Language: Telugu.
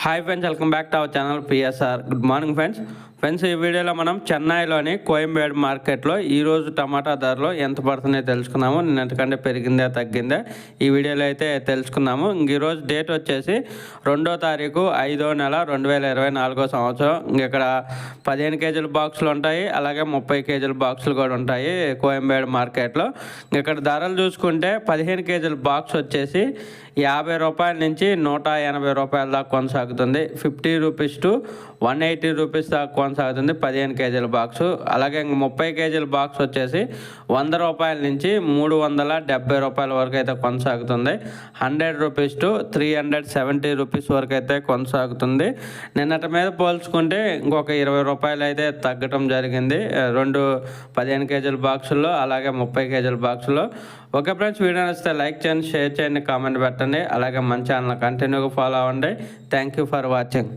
Hi friends, welcome back to our channel PSR. Good morning friends ఈ వీడియోలో మనం చెన్నైలోని కోయంబేడు మార్కెట్లో ఈరోజు టమాటా ధరలు ఎంత పడుతున్నాయో తెలుసుకున్నాము. నిన్నటికంటే పెరిగిందా తగ్గిందా ఈ వీడియోలో అయితే తెలుసుకున్నాము. ఈరోజు డేట్ వచ్చేసి 2వ తారీఖు 5వ నెల 2024 సంవత్సరం. ఇక్కడ 15 కేజీల బాక్సులు ఉంటాయి, అలాగే 30 కేజీల బాక్సులు కూడా ఉంటాయి కోయంబేడు మార్కెట్లో. ఇక్కడ ధరలు చూసుకుంటే 15 కేజీల బాక్స్ వచ్చేసి 50 రూపాయల నుంచి 180 రూపాయల దాకా కొనసాగుతుంది. 50 రూపీస్ టు 180 రూపీస్ దాకా కొనసాగుతుంది 15 కేజీల బాక్సు. అలాగే 30 కేజీల బాక్స్ వచ్చేసి 100 రూపాయల నుంచి 370 రూపాయల వరకు అయితే కొనసాగుతుంది. 100 రూపీస్ టు 370 రూపీస్ వరకు అయితే కొనసాగుతుంది. నిన్నటి మీద పోల్చుకుంటే ఇంకొక 20 రూపాయలు అయితే తగ్గటం జరిగింది రెండు 15 కేజీల బాక్సుల్లో, అలాగే 30 కేజీల బాక్సులో. ఓకే ఫ్రెండ్స్, వీడియో నచ్చితే లైక్ చేయండి, షేర్ చేయండి, కామెంట్ పెట్టండి. అలాగే మన ఛానల్ కంటిన్యూగా ఫాలో అవ్వండి. Thank you for watching.